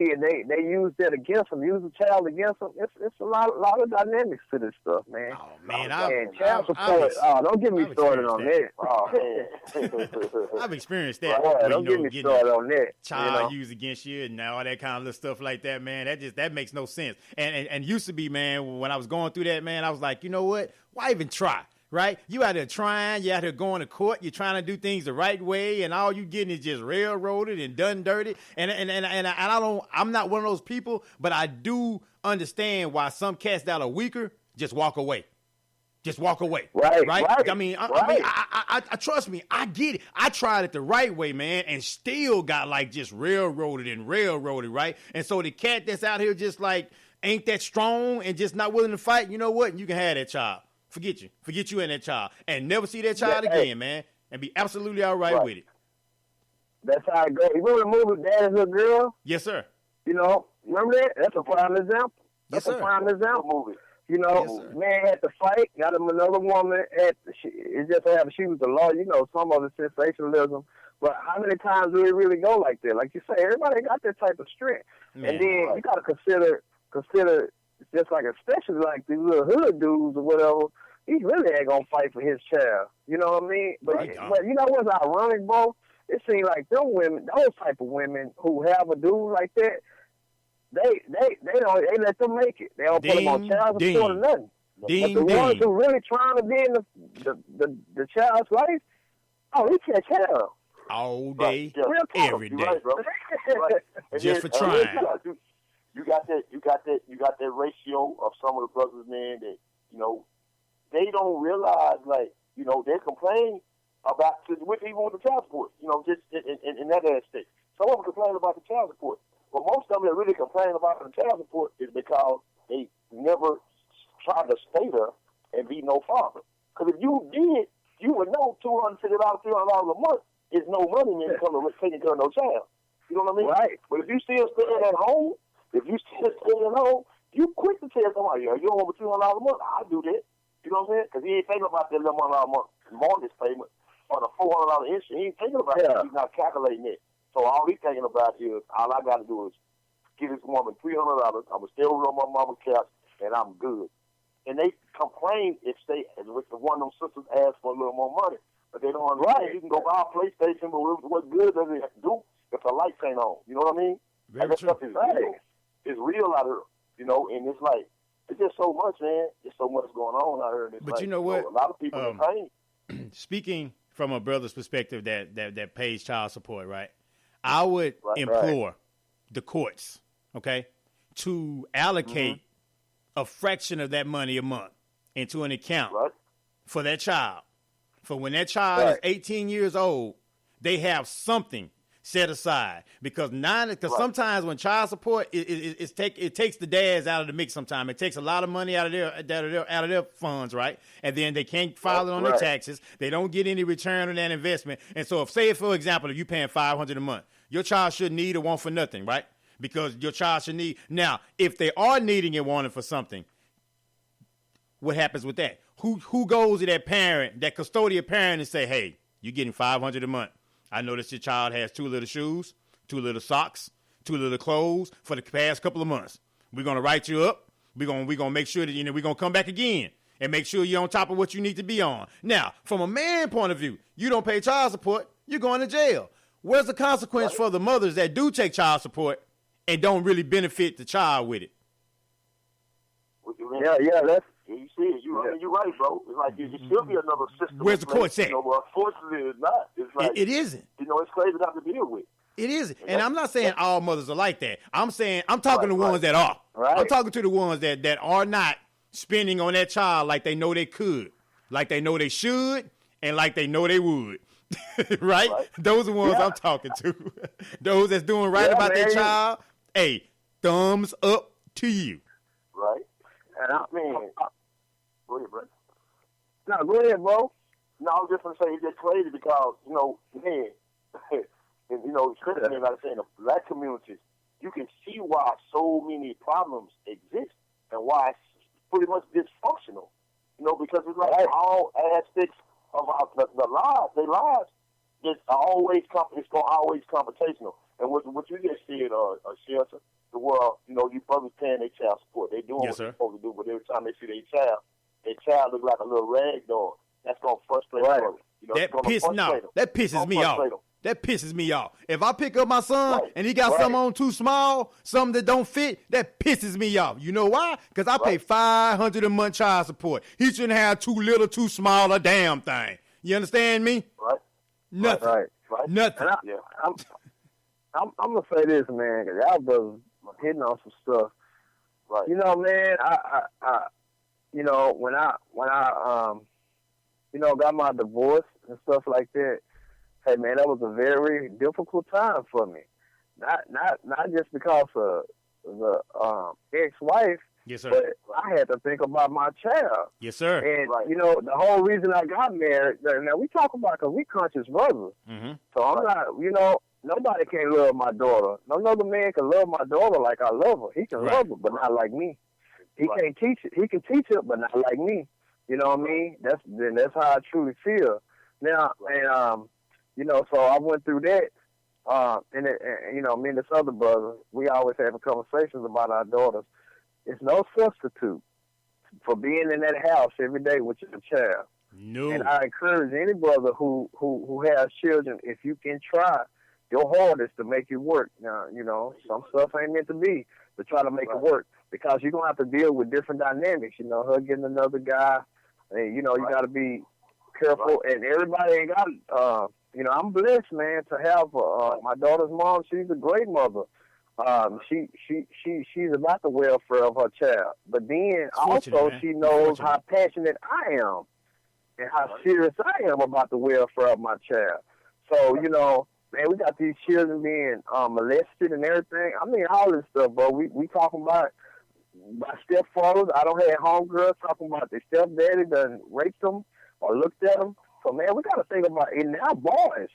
and they use that against them, use the child against them. It's a lot of dynamics to this stuff, man. Oh man, and child support. Don't get me started on that. Oh man, I've experienced that. Right, don't get me started on that. Child used against you and all that kind of little stuff like that, man. That makes no sense. And used to be, man, when I was going through that, man, I was like, you know what? Why even try? Right? You out there trying, you out there going to court, you're trying to do things the right way, and all you getting is just railroaded and done dirty. And I'm not one of those people, but I do understand why some cats that are weaker just walk away. Just walk away. Right. I mean, I trust me, I get it. I tried it the right way, man, and still got like just railroaded, right? And so the cat that's out here just like ain't that strong and just not willing to fight, you know what? You can have that child. Forget you and that child, and never see that child again, man, and be absolutely all right with it. That's how it goes. You remember the movie Dad is a Girl? Yes, sir. You know, remember that? That's a prime example. Yes, sir. A prime example movie. You know, man had to fight, got him another woman. It just so happened she was a lawyer. You know, some of the sensationalism. But how many times do it really go like that? Like you say, everybody got that type of strength. Man, and then you got to consider just like, especially like these little hood dudes or whatever, he really ain't gonna fight for his child. You know what I mean? But you know what's ironic, bro? It seems like them women, those type of women who have a dude like that, they let them make it. They don't put them on child support or nothing. But the ones who really trying to be in the child's life, he catch hell all day, every day, right, bro. Right. Just for trying. You got that ratio of some of the brothers, man, that, you know, they don't realize, like, you know, they complain about, even with the child support, you know, just in that aspect. Some of them complain about the child support. But most of them that really complain about the child support is because they never tried to stay there and be no father. Because if you did, you would know $250, $300 a month is no money, man, to come to taking care of no child. You know what I mean? Right. But if you still staying at home, if you still staying at home, you quick to tell somebody, you don't want $200 a month, I'll do that. You know what I'm saying? Because he ain't thinking about that $1 a month mortgage payment or the $400 insurance. He ain't thinking about that. He's not calculating it. So all he's thinking about is, all I got to do is give this woman $300. I'm going to stay over on my mama's couch, and I'm good. And they complain if with the one of them sisters ask for a little more money. But they don't understand. You can go buy a PlayStation, but what good does it do if the lights ain't on? You know what I mean? Very that true. stuff is real. It's real out here, you know, and it's like, it's just so much, man. There's so much going on out here. And but like, you know what? A lot of people in pain. Speaking from a brother's perspective that pays child support, right? I would implore the courts, okay, to allocate a fraction of that money a month into an account for that child. For when that child is 18 years old, they have something set aside, because sometimes when child support it takes the dads out of the mix. Sometimes it takes a lot of money out of their funds, right? And then they can't file it on their taxes. They don't get any return on that investment. And so, for example, if you're paying $500 a month, your child should need or want for nothing, right? Because your child should need. Now, if they are needing and wanting for something, what happens with that? Who goes to that parent, that custodial parent, and say, "Hey, you're getting $500 a month. I noticed your child has 2 little shoes, 2 little socks, 2 little clothes for the past couple of months. We're gonna write you up. We're gonna make sure that we're gonna come back again and make sure you're on top of what you need to be on." Now, from a man point of view, you don't pay child support, you're going to jail. Where's the consequence for the mothers that do take child support and don't really benefit the child with it? That's. You see it. You're right, bro. It's like it should be another system. Where's the court at? You know, but unfortunately, it's not. It's like it isn't. You know, it's crazy to have to deal with. It isn't. And I'm not saying all mothers are like that. I'm talking to ones that are. Right. I'm talking to the ones that are not spending on that child like they know they could, like they know they should, and like they know they would. right? Those are the ones I'm talking to. Those that's doing right about their child. Hey, thumbs up to you. Right. And I mean, go ahead, bro. No, go ahead, bro. No, I was just going to say it's just crazy because, you know, man, and, you know, especially like I say, in the black communities, you can see why so many problems exist and why it's pretty much dysfunctional. You know, because it's like all aspects of the lives, their lives, it's always competitional. And what you just said, Shelter, the world, you know, you brothers paying their child support. They doing what they're supposed to do, but every time they see their child look like a little rag doll. That's gonna frustrate them. You know, that pisses me off. That pisses me off. If I pick up my son and he got something on too small, something that don't fit, that pisses me off. You know why? Because I pay $500 a month child support. He shouldn't have too little, too small a damn thing. You understand me? Right. Nothing. Right. Nothing. I'm gonna say this, man, because y'all brothers hitting on some stuff. Right. You know, man, I you know, when I you know, got my divorce and stuff like that, hey man, that was a very difficult time for me. Not just because of the ex-wife, yes, sir, but I had to think about my child. Yes, sir. And you know, the whole reason I got married. Now we talk about because we conscious brothers. Mm-hmm. So I'm not, you know, nobody can love my daughter. No other man can love my daughter like I love her. He can love her, but not like me. He can't teach it. He can teach it, but not like me. You know what I mean? That's how I truly feel. Now, and you know, so I went through that. And you know, me and this other brother, we always having conversations about our daughters. It's no substitute for being in that house every day with your child. No. And I encourage any brother who has children, if you can try your hardest to make it work. Now, you know, some stuff ain't meant to be, but try to make it work, because you're going to have to deal with different dynamics. You know, her getting another guy, and, you know, you got to be careful. And everybody ain't got, you know, I'm blessed, man, to have my daughter's mom. She's a great mother. She's about the welfare of her child. But then also she knows how passionate I am and how serious I am about the welfare of my child. So, you know, man, we got these children being molested and everything. I mean, all this stuff, bro. We talking about my stepfathers. I don't have homegirls talking about their stepdaddy done raped them or looked at them. So, man, we got to think about it now. Boys,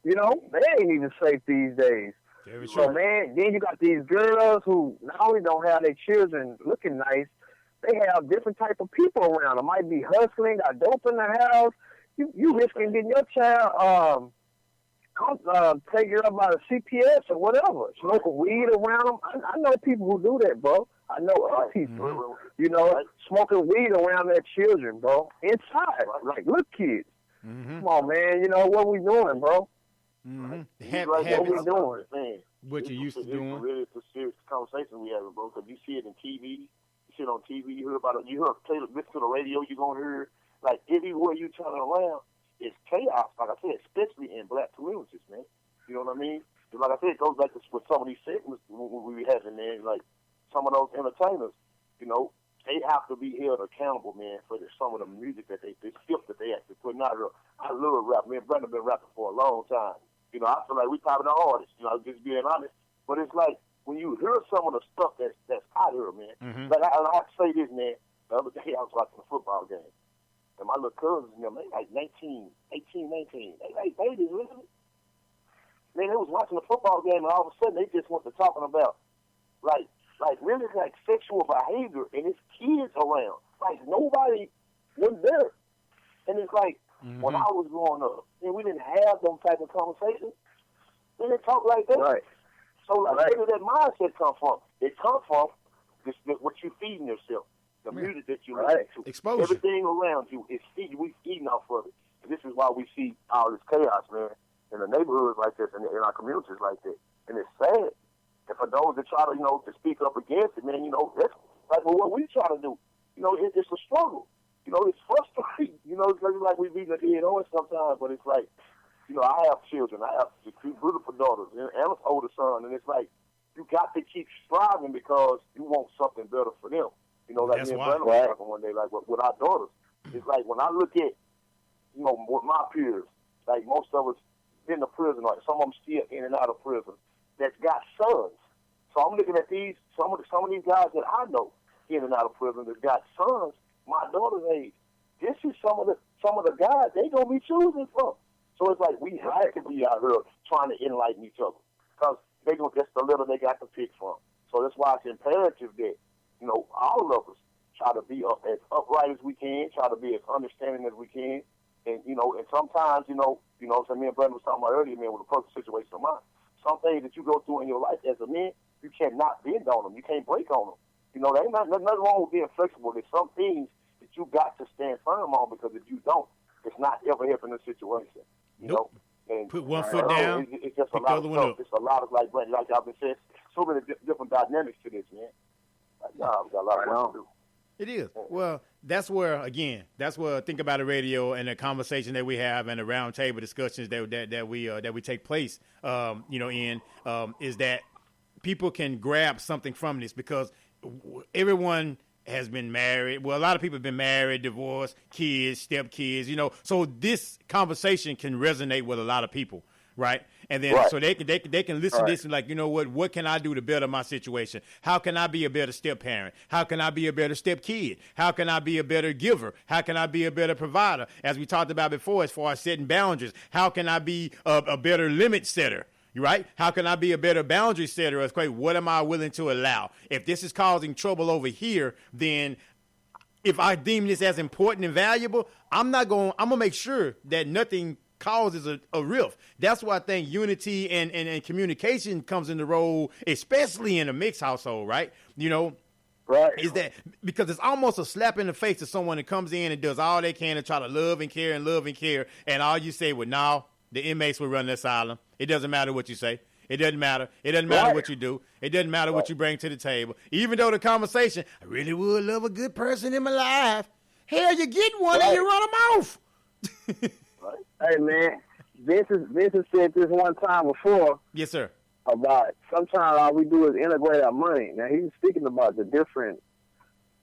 you know, they ain't even safe these days. So, man, then you got these girls who not only don't have their children looking nice, they have different type of people around them. Might be hustling, got dope in the house. You risking getting your child taken up by the CPS or whatever. Smoking weed around them. I know people who do that, bro. I know other people, you know, smoking weed around their children, bro. Inside, like little kids. Mm-hmm. Come on, man. You know, what we doing, bro? Mm-hmm. What we doing? What you used to doing? Really, it's a serious conversation we having, bro. Because you see it in TV, you see it on TV, you hear about it, you hear listen to the radio, you're gonna hear like everywhere you turn around, it's chaos. Like I said, especially in black communities, man. You know what I mean? And like I said, it goes back to with some of these segments we be having, man. Like some of those entertainers, you know, they have to be held accountable, man, for some of the music that the stuff that they actually putting out here. I love rap. Me and Brandon been rapping for a long time. You know, I feel like we probably the artists, you know, just being honest. But it's like when you hear some of the stuff that's out here, man. Mm-hmm. Like I have to say this, man. The other day I was watching a football game, and my little cousins, you know, they like 18, 19. They like babies, really. Man, they was watching a football game, and all of a sudden they just went to talking about like really like sexual behavior, and it's kids around. Like nobody was there, and it's like. Mm-hmm. When I was growing up, and we didn't have them type of conversations, they didn't talk like that. Right. So, like, where did that mindset come from? It comes from this, what you feeding yourself, the music that you listen to. Exposure. Everything around you is we feeding off of it. And this is why we see all this chaos, man, in the neighborhoods like this, and in our communities like that. And it's sad. And for those that try to, you know, to speak up against it, man, you know, that's like what we try to do. You know, it's a struggle. You know, it's frustrating. You know, it's like we beating the dead horse sometimes, but it's like, you know, I have children. I have two beautiful daughters and an older son, and it's like you got to keep striving because you want something better for them. You know, like me and Brandon was talking one day, like with our daughters. It's like when I look at, you know, with my peers, like most of us in the prison, like some of them still in and out of prison, that's got sons. So I'm looking at these some of these guys that I know in and out of prison that got sons. My daughter's age. This is some of the guys they gonna be choosing from. So it's like we have to be out here trying to enlighten each other, because that's the little they got to pick from. So that's why it's imperative that, you know, all of us try to be as upright as we can, try to be as understanding as we can, and you know, and sometimes, you know, so me and Brandon was talking about earlier, man, with a personal situation of mine. some things that you go through in your life as a man, you cannot bend on them. You can't break on them. You know, there ain't nothing wrong with being flexible. There's some things that you got to stand firm on, because if you don't, it's not ever helping the situation. You know? And, put one foot down, it's just a lot of stuff. It's a lot of, like y'all been saying, so many different dynamics to this, man. Like, we got a lot of work to do. It is. Well, that's where Think About It Radio and the conversation that we have and the roundtable discussions that we take place, is that people can grab something from this, because everyone has been married. Well, a lot of people have been married, divorced, kids, stepkids, so this conversation can resonate with a lot of people. Right. And then so they can listen to this and like, what can I do to better my situation? How can I be a better step parent? How can I be a better step kid? How can I be a better giver? How can I be a better provider? As we talked about before, as far as setting boundaries, how can I be a better limit setter? Right? How can I be a better boundary setter? What am I willing to allow? If this is causing trouble over here, then if I deem this as important and valuable, I'm going to make sure that nothing causes a rift. That's why I think unity and communication comes into role, especially in a mixed household, right? Right. Is that because it's almost a slap in the face to someone that comes in and does all they can to try to love and care, and all you say, well, no, the inmates will run the asylum. It doesn't matter what you say. It doesn't matter. It doesn't matter what you do. It doesn't matter what you bring to the table. Even though the conversation, I really would love a good person in my life. Hell, you get one and you run them off. Hey, man, Vince has said this one time before. Yes, sir. About sometimes all we do is integrate our money. Now, he was speaking about the different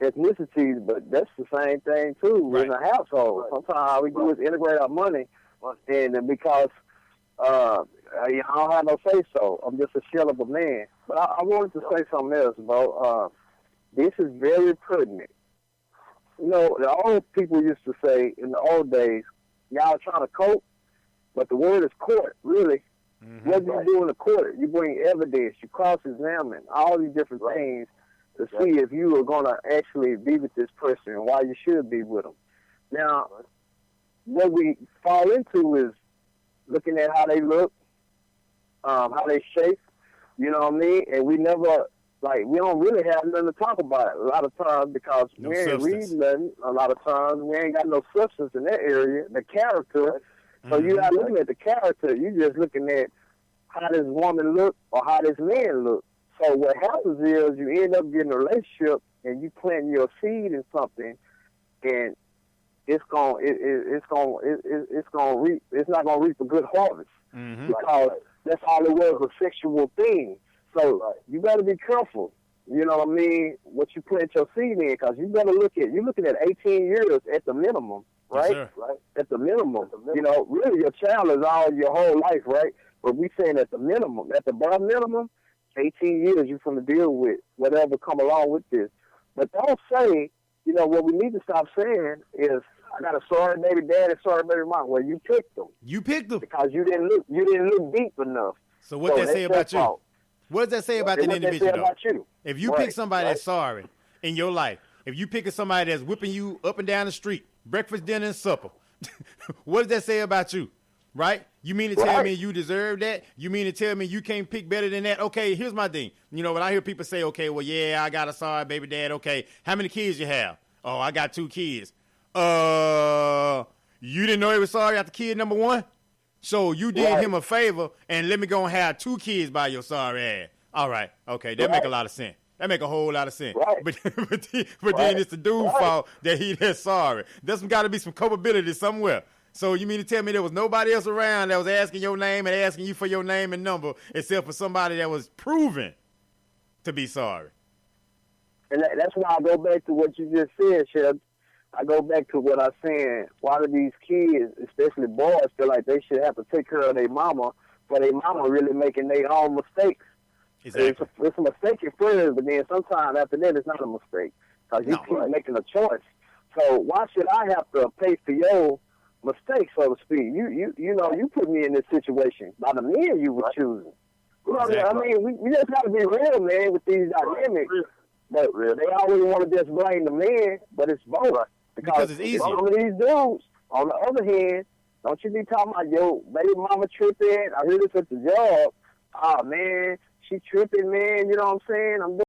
ethnicities, but that's the same thing, too, in a household. Sometimes all we do is integrate our money, and because I don't have no say-so. I'm just a shell of a man. But I wanted to say something else, bro. This is very pertinent. The old people used to say in the old days, y'all trying to cope, but the word is court, really. Mm-hmm. What do you do in the court? You bring evidence, you cross-examine, all these different things to see if you are going to actually be with this person and why you should be with them. Now, what we fall into is looking at how they look, how they shape, you know what I mean? And we never, we don't really have nothing to talk about it a lot of times because we ain't reading nothing a lot of times. We ain't got no substance in that area, the character. So you're not looking at the character. You're just looking at how this woman look or how this man look. So what happens is you end up getting a relationship and you plant your seed in something, and it's not gonna reap a good harvest because that's all it was, a sexual thing. So you better be careful. You know what I mean? What you plant your seed in, because you're looking at 18 years at the minimum, right? Yes, right? At the minimum. Really your child is all your whole life, right? But we saying at the minimum, at the bare minimum, 18 years you're going to deal with whatever come along with this. But don't say, what we need to stop saying is, I got a sorry baby daddy, sorry baby mom. Well, you picked them. You picked them because you didn't look deep enough. So what does that say about you? What does that say about that individual? About you? If you pick somebody that's sorry in your life, if you pick somebody that's whipping you up and down the street, breakfast, dinner, and supper, what does that say about you? Right? You mean to tell me you deserve that? You mean to tell me you can't pick better than that? Okay, here's my thing. When I hear people say, okay, well, yeah, I got a sorry baby dad. Okay, how many kids you have? Oh, I got 2 kids. You didn't know he was sorry after kid number 1? So you did him a favor and let me go and have 2 kids by your sorry ass. All right. Okay. That make a lot of sense. That make a whole lot of sense. Right. But then it's the dude's fault that he that's sorry. There's got to be some culpability somewhere. So you mean to tell me there was nobody else around that was asking your name and asking you for your name and number except for somebody that was proven to be sorry? And that's why I go back to what you just said, Shep. I go back to what I was saying. Why do these kids, especially boys, feel like they should have to take care of their mama, but their mama really making their own mistakes? Exactly. It's a mistake at first, but then sometime after that, it's not a mistake because you keep making a choice. So why should I have to pay for your mistake, so to speak? You put me in this situation by the men you were choosing. Exactly. I mean, we just got to be real, man, with these dynamics. But they always want to just blame the man, but it's both. Because it's easier. Some of these dudes, on the other hand, don't you be talking about, yo, baby mama tripping, I heard this at the job. oh man, she tripping, man. You know what I'm saying? I'm